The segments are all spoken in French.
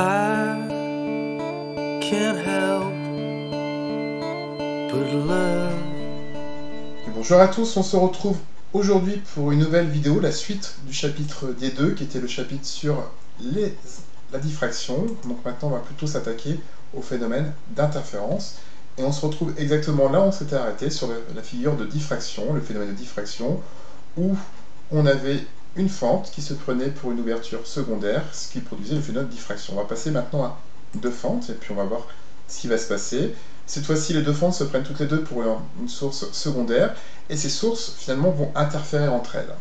I can't help but love. Bonjour à tous, on se retrouve aujourd'hui pour une nouvelle vidéo, la suite du chapitre D2 qui était le chapitre sur la diffraction. Donc maintenant on va plutôt s'attaquer au phénomène d'interférence. Et on se retrouve exactement là où on s'était arrêté, sur la figure de diffraction, le phénomène de diffraction, où on avait une fente qui se prenait pour une ouverture secondaire, ce qui produisait le phénomène de diffraction. On va passer maintenant à deux fentes, et puis on va voir ce qui va se passer. Cette fois-ci, les deux fentes se prennent toutes les deux pour une source secondaire, et ces sources, finalement, vont interférer entre elles.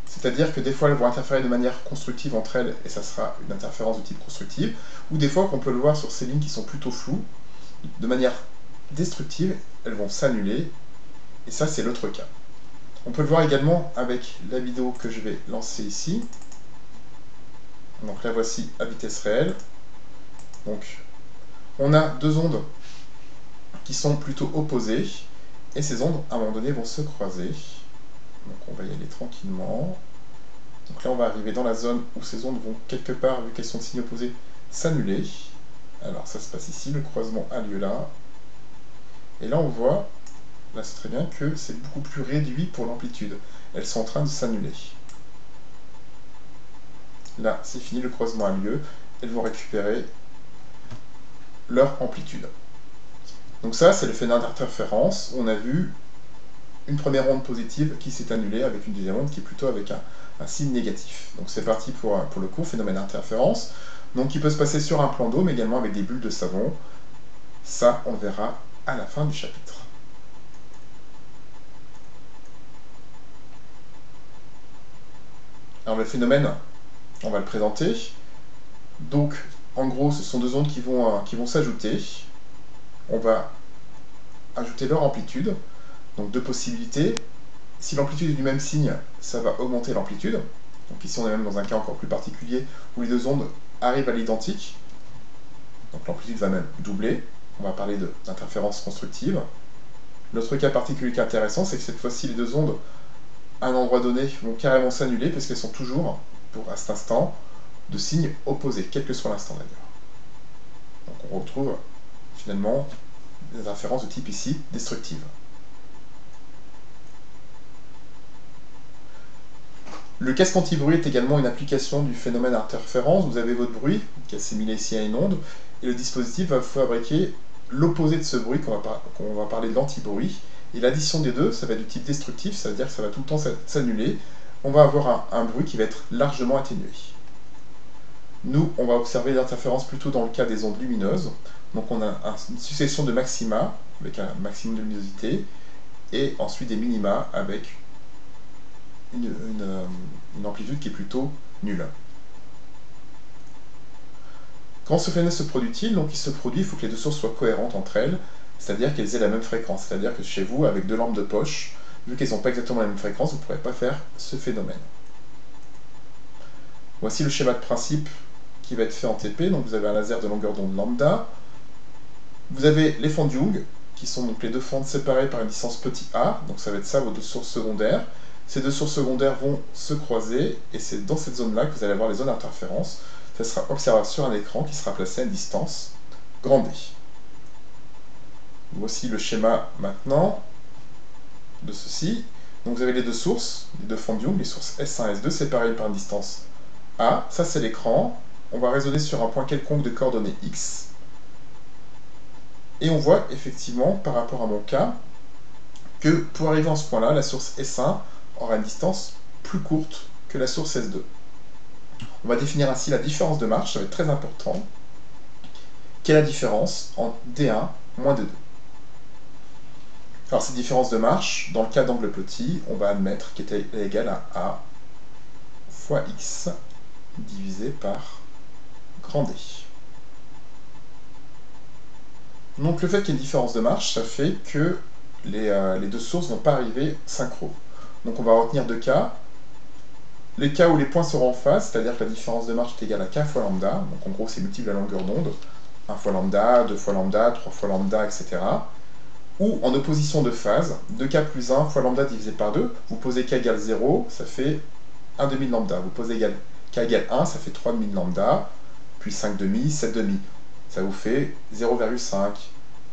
C'est-à-dire que des fois, elles vont interférer de manière constructive entre elles, et ça sera une interférence de type constructive, ou des fois, qu'on peut le voir sur ces lignes qui sont plutôt floues, de manière destructive, elles vont s'annuler, et ça, c'est l'autre cas. On peut le voir également avec la vidéo que je vais lancer ici. Donc la voici à vitesse réelle. Donc, on a deux ondes qui sont plutôt opposées, et ces ondes, à un moment donné, vont se croiser. Donc on va y aller tranquillement. Donc là, on va arriver dans la zone où ces ondes vont quelque part, vu qu'elles sont de signes opposés, s'annuler. Alors ça se passe ici, le croisement a lieu là. Et là, on voit, là c'est très bien, que c'est beaucoup plus réduit pour l'amplitude. Elles sont en train de s'annuler. Là, c'est fini, le croisement a lieu. Elles vont récupérer leur amplitude. Donc ça, c'est le phénomène d'interférence. On a vu une première onde positive qui s'est annulée avec une deuxième onde qui est plutôt avec un signe négatif. Donc c'est parti pour le cours, phénomène d'interférence. Donc il peut se passer sur un plan d'eau, mais également avec des bulles de savon. Ça, on le verra à la fin du chapitre. Alors le phénomène, on va le présenter. Donc, en gros, ce sont deux ondes qui vont s'ajouter. On va ajouter leur amplitude. Donc deux possibilités. Si l'amplitude est du même signe, ça va augmenter l'amplitude. Donc ici, on est même dans un cas encore plus particulier où les deux ondes arrivent à l'identique. Donc l'amplitude va même doubler. On va parler d'interférence constructive. L'autre cas particulier qui est intéressant, c'est que cette fois-ci, les deux ondes, à un endroit donné, vont carrément s'annuler parce qu'elles sont toujours, à cet instant, de signes opposés, quel que soit l'instant d'ailleurs. Donc on retrouve finalement des interférences de type ici destructive. Le casque anti-bruit est également une application du phénomène d'interférence. Vous avez votre bruit qui est assimilé ici à une onde, et le dispositif va fabriquer l'opposé de ce bruit, qu'on va parler de l'anti-bruit. Et l'addition des deux, ça va être du type destructif, ça veut dire que ça va tout le temps s'annuler. On va avoir un bruit qui va être largement atténué. Nous, on va observer l'interférence plutôt dans le cas des ondes lumineuses. Donc on a une succession de maxima, avec un maximum de luminosité, et ensuite des minima avec une amplitude qui est plutôt nulle. Quand ce phénomène se produit-il, donc il se produit, il faut que les deux sources soient cohérentes entre elles, c'est-à-dire qu'elles aient la même fréquence. C'est-à-dire que chez vous, avec deux lampes de poche, vu qu'elles n'ont pas exactement la même fréquence, vous ne pourrez pas faire ce phénomène. Voici le schéma de principe qui va être fait en TP. Donc vous avez un laser de longueur d'onde lambda. Vous avez les fentes Young, qui sont donc les deux fentes séparées par une distance petit a. Donc ça va être ça, vos deux sources secondaires. Ces deux sources secondaires vont se croiser, et c'est dans cette zone-là que vous allez avoir les zones d'interférence. Ça sera observable sur un écran qui sera placé à une distance grand D. Voici le schéma maintenant de ceci. Donc vous avez les deux sources, les deux fentes Young, les sources S1 et S2 séparées par une distance A. Ça c'est l'écran. On va raisonner sur un point quelconque de coordonnées X. Et on voit effectivement, par rapport à mon cas, que pour arriver à ce point-là, la source S1 aura une distance plus courte que la source S2. On va définir ainsi la différence de marche, ça va être très important. Quelle est la différence entre D1 moins D2? Alors cette différence de marche, dans le cas d'angle petit, on va admettre qu'elle est égale à A fois X divisé par grand D. Donc le fait qu'il y ait une différence de marche, ça fait que les deux sources ne vont pas arriver synchro. Donc on va retenir deux cas. Les cas où les points seront en phase, c'est-à-dire que la différence de marche est égale à k fois lambda, donc en gros c'est multiple la longueur d'onde, 1 fois lambda, 2 fois lambda, 3 fois lambda, etc. Ou en opposition de phase, 2k plus 1 fois lambda divisé par 2, vous posez k égale 0, ça fait 1 demi de lambda. Vous posez k égale 1, ça fait 3 demi de lambda, puis 5 demi, 7 demi. Ça vous fait 0,5,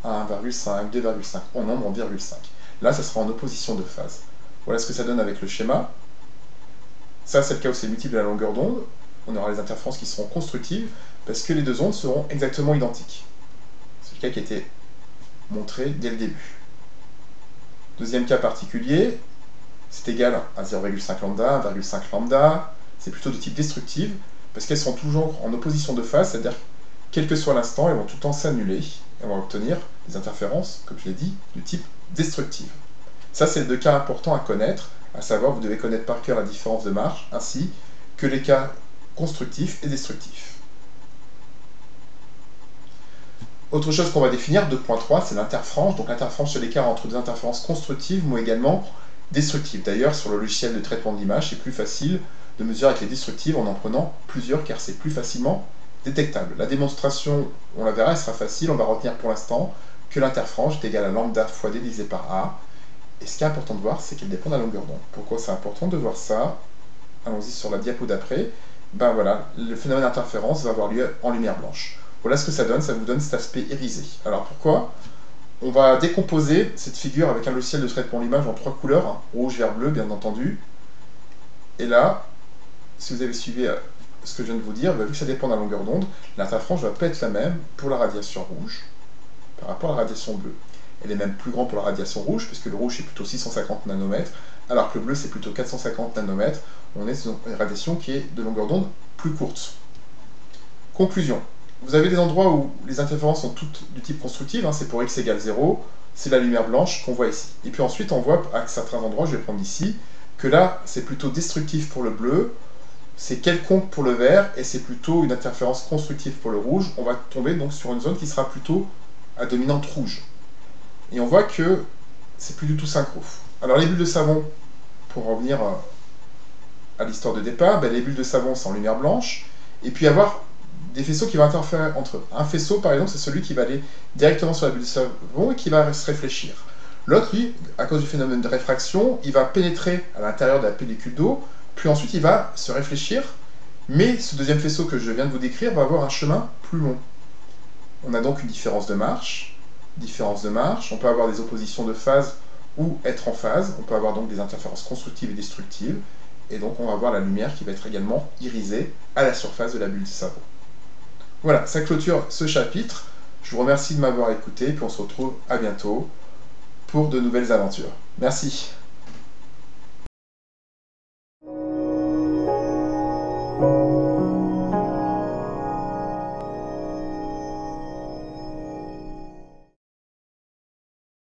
1,5, 2,5, en nombre en virgule 5. Là, ça sera en opposition de phase. Voilà ce que ça donne avec le schéma. Ça, c'est le cas où c'est multiple de la longueur d'onde. On aura les interférences qui seront constructives, parce que les deux ondes seront exactement identiques. C'est le cas qui a été montré dès le début. Deuxième cas particulier, c'est égal à 0,5 lambda, 1,5 lambda. C'est plutôt de type destructive, parce qu'elles sont toujours en opposition de phase, c'est-à-dire quel que soit l'instant, elles vont tout le temps s'annuler, et on va obtenir des interférences, comme je l'ai dit, de type destructive. Ça, c'est les deux cas importants à connaître, à savoir, vous devez connaître par cœur la différence de marge, ainsi que les cas constructifs et destructifs. Autre chose qu'on va définir, 2.3, c'est l'interfrange. Donc l'interfrange, c'est l'écart entre deux interférences constructives, mais également destructives. D'ailleurs, sur le logiciel de traitement de l'image, c'est plus facile de mesurer avec les destructives en prenant plusieurs, car c'est plus facilement détectable. La démonstration, on la verra, elle sera facile. On va retenir pour l'instant que l'interfrange est égale à lambda fois d divisé par a. Et ce qui est important de voir, c'est qu'elle dépend de la longueur d'onde. Pourquoi c'est important de voir ça? Allons-y sur la diapo d'après. Ben voilà, le phénomène d'interférence va avoir lieu en lumière blanche. Voilà ce que ça vous donne cet aspect irisé. Alors pourquoi? On va décomposer cette figure avec un logiciel de traitement de l'image en 3 couleurs, hein, rouge, vert, bleu, bien entendu. Et là, si vous avez suivi ce que je viens de vous dire, vu que ça dépend de la longueur d'onde, l'interfrange ne va pas être la même pour la radiation rouge par rapport à la radiation bleue. Elle est même plus grande pour la radiation rouge, puisque le rouge c'est plutôt 650 nanomètres, alors que le bleu c'est plutôt 450 nanomètres. On est sur une radiation qui est de longueur d'onde plus courte. Conclusion. Vous avez des endroits où les interférences sont toutes du type constructive, hein, c'est pour x égale 0, c'est la lumière blanche qu'on voit ici. Et puis ensuite on voit à certains endroits, je vais prendre ici, que là c'est plutôt destructif pour le bleu, c'est quelconque pour le vert, et c'est plutôt une interférence constructive pour le rouge. On va tomber donc sur une zone qui sera plutôt à dominante rouge. Et on voit que c'est plus du tout synchro. Alors les bulles de savon, pour revenir à l'histoire de départ, les bulles de savon c'est en lumière blanche, et puis avoir des faisceaux qui vont interférer entre eux. Un faisceau par exemple c'est celui qui va aller directement sur la bulle de savon et qui va se réfléchir. L'autre, lui, à cause du phénomène de réfraction, il va pénétrer à l'intérieur de la pellicule d'eau, puis ensuite il va se réfléchir, mais ce deuxième faisceau que je viens de vous décrire va avoir un chemin plus long. On a donc une différence de marche, on peut avoir des oppositions de phase ou être en phase, on peut avoir donc des interférences constructives et destructives, et donc on va avoir la lumière qui va être également irisée à la surface de la bulle de savon. Voilà, ça clôture ce chapitre. Je vous remercie de m'avoir écouté, puis on se retrouve à bientôt pour de nouvelles aventures. Merci.